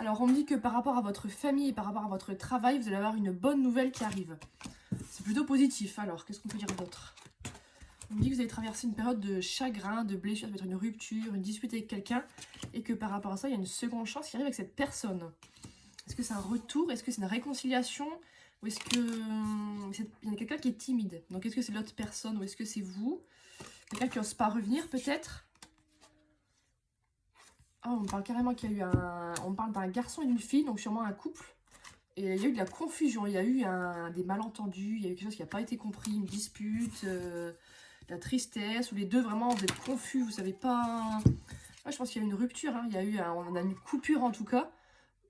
Alors, on me dit que par rapport à votre famille et par rapport à votre travail, vous allez avoir une bonne nouvelle qui arrive. C'est plutôt positif. Alors, qu'est-ce qu'on peut dire d'autre? On me dit que vous allez traverser une période de chagrin, de blessure, ça peut être une rupture, une dispute avec quelqu'un, et que par rapport à ça, il y a une seconde chance qui arrive avec cette personne. Est-ce que c'est un retour? Est-ce que c'est une réconciliation? Ou est-ce que il y a quelqu'un qui est timide? Donc, est-ce que c'est l'autre personne ou est-ce que c'est vous? Quelqu'un qui n'ose pas revenir, peut-être? Ah, on parle carrément qu'il y a eu un... On parle d'un garçon et d'une fille, donc sûrement un couple. Et il y a eu de la confusion, il y a eu des malentendus, il y a eu quelque chose qui n'a pas été compris, une dispute, de la tristesse, ou les deux vraiment vous êtes confus, vous savez pas... Ouais, je pense qu'il y a eu une rupture, hein. Il y a eu on a une coupure en tout cas.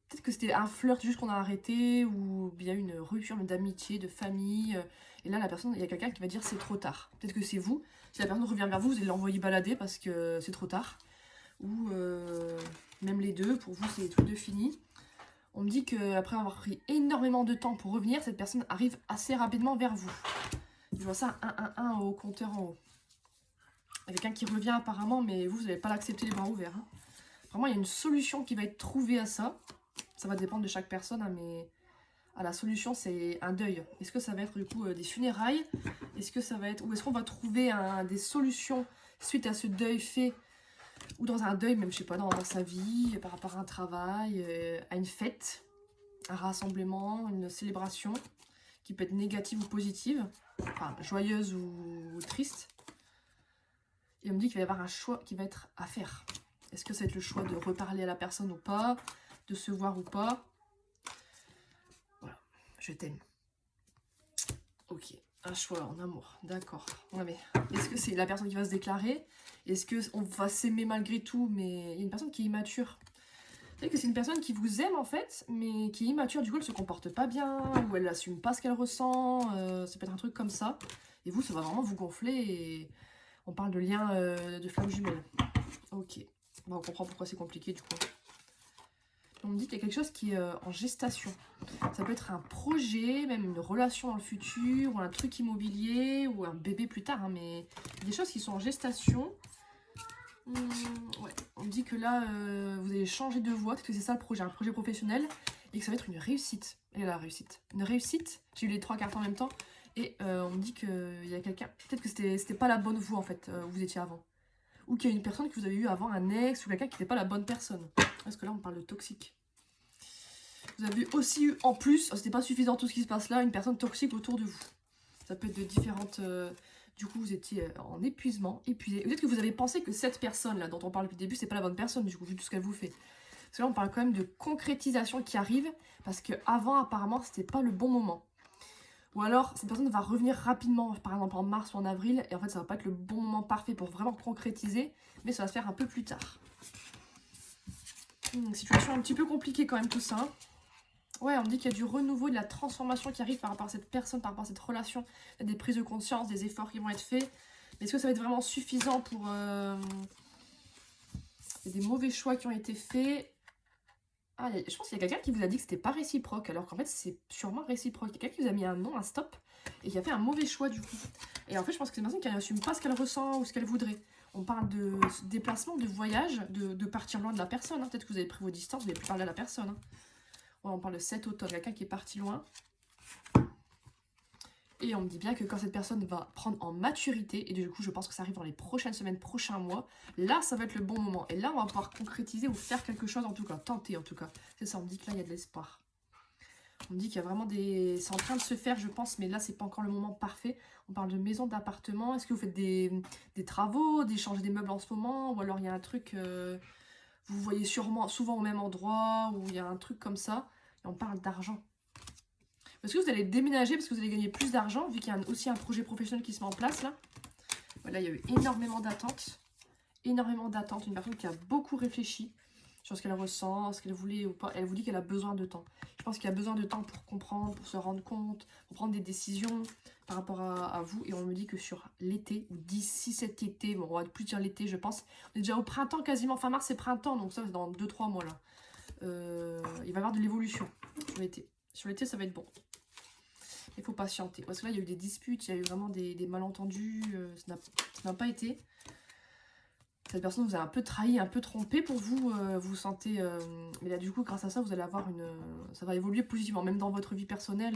Peut-être que c'était un flirt juste qu'on a arrêté, ou il y a eu une rupture d'amitié, de famille. Et là, la personne, il y a quelqu'un qui va dire c'est trop tard. Peut-être que c'est vous. Si la personne revient vers vous, vous allez l'envoyer balader parce que c'est trop tard. Ou même les deux, pour vous c'est tous deux fini. On me dit qu'après avoir pris énormément de temps pour revenir, cette personne arrive assez rapidement vers vous. Je vois ça 1-1-1 au compteur en haut. Il y a quelqu'un qui revient apparemment, mais vous n'allez pas l'accepter les bras ouverts. Hein. Vraiment, il y a une solution qui va être trouvée à ça. Ça va dépendre de chaque personne, hein, mais la solution, c'est un deuil. Est-ce que ça va être du coup des funérailles? Est-ce que ça va être... Ou est-ce qu'on va trouver des solutions suite à ce deuil fait? Ou dans un deuil, même, je sais pas, dans sa vie, par rapport à un travail, à une fête, un rassemblement, une célébration, qui peut être négative ou positive, enfin, joyeuse ou triste. Et on me dit qu'il va y avoir un choix qui va être à faire. Est-ce que ça va être le choix de reparler à la personne ou pas, de se voir ou pas? Voilà, je t'aime. Ok, un choix en amour, d'accord. Ouais, mais est-ce que c'est la personne qui va se déclarer? Est-ce qu'on va s'aimer malgré tout? Mais il y a une personne qui est immature. Peut-être que c'est une personne qui vous aime en fait, mais qui est immature, du coup elle se comporte pas bien, ou elle assume pas ce qu'elle ressent, ça peut être un truc comme ça. Et vous, ça va vraiment vous gonfler et on parle de lien de flammes jumelles. Ok, bon, on comprend pourquoi c'est compliqué du coup. On me dit qu'il y a quelque chose qui est en gestation. Ça peut être un projet, même une relation dans le futur, ou un truc immobilier, ou un bébé plus tard, hein, mais il y a des choses qui sont en gestation. Ouais, on me dit que là, vous allez changer de voie, parce que c'est ça le projet, un projet professionnel, et que ça va être une réussite. Et la réussite. Une réussite, j'ai eu les 3 cartes en même temps, et on me dit qu'il y a quelqu'un, peut-être que c'était pas la bonne voie en fait, où vous étiez avant. Ou qu'il y a une personne que vous avez eu avant, un ex, ou quelqu'un qui n'était pas la bonne personne. Parce que là, on parle de toxique. Vous avez aussi eu, en plus, c'était pas suffisant tout ce qui se passe là, une personne toxique autour de vous. Ça peut être de différentes... du coup, vous étiez en épuisement, épuisé. Peut-être que vous avez pensé que cette personne-là, dont on parle depuis le début, c'est pas la bonne personne, du coup, vu tout ce qu'elle vous fait. Parce que là, on parle quand même de concrétisation qui arrive, parce qu'avant, apparemment, c'était pas le bon moment. Ou alors, cette personne va revenir rapidement, par exemple en mars ou en avril, et en fait, ça va pas être le bon moment parfait pour vraiment concrétiser, mais ça va se faire un peu plus tard. Situation un petit peu compliquée quand même tout ça. Ouais, on me dit qu'il y a du renouveau, de la transformation qui arrive par rapport à cette personne, par rapport à cette relation. Il y a des prises de conscience, des efforts qui vont être faits. Mais est-ce que ça va être vraiment suffisant pour... Il y a des mauvais choix qui ont été faits. Ah, je pense qu'il y a quelqu'un qui vous a dit que c'était pas réciproque, alors qu'en fait c'est sûrement réciproque. Il y a quelqu'un qui vous a mis un non, un stop, et qui a fait un mauvais choix du coup. Et en fait je pense que c'est une personne qui n'assume pas ce qu'elle ressent ou ce qu'elle voudrait. On parle de déplacement, de voyage, de partir loin de la personne. Hein. Peut-être que vous avez pris vos distances, vous n'avez plus parlé à la personne. Hein. Ouais, on parle de cet automne, quelqu'un qui est parti loin. Et on me dit bien que quand cette personne va prendre en maturité, et du coup je pense que ça arrive dans les prochaines semaines, prochains mois, là ça va être le bon moment. Et là on va pouvoir concrétiser ou faire quelque chose en tout cas, tenter en tout cas. C'est ça, on me dit que là il y a de l'espoir. On me dit qu'il y a vraiment des... C'est en train de se faire je pense, mais là c'est pas encore le moment parfait. On parle de maison, d'appartement. Est-ce que vous faites des travaux, d'échanger des meubles en ce moment? Ou alors il y a un truc, vous voyez sûrement souvent au même endroit, ou il y a un truc comme ça. Et on parle d'argent. Est-ce que vous allez déménager parce que vous allez gagner plus d'argent, vu qu'il y a aussi un projet professionnel qui se met en place là? Voilà, il y a eu énormément d'attentes. Énormément d'attentes. Une personne qui a beaucoup réfléchi sur ce qu'elle ressent, ce qu'elle voulait ou pas. Elle vous dit qu'elle a besoin de temps. Je pense qu'il y a besoin de temps pour comprendre, pour se rendre compte, pour prendre des décisions par rapport à vous. Et on me dit que sur l'été, ou d'ici cet été, bon, on va plus dire l'été je pense. On est déjà au printemps quasiment, fin mars c'est printemps, donc ça c'est dans 2-3 mois là. Il va y avoir de l'évolution sur l'été. Sur l'été ça va être bon. Il faut patienter. Parce que là, il y a eu des disputes, il y a eu vraiment des malentendus. Ça n'a pas été. cette personne vous a un peu trahi, un peu trompé pour vous, vous sentez... mais là, du coup, grâce à ça, vous allez avoir une... ça va évoluer positivement, même dans votre vie personnelle.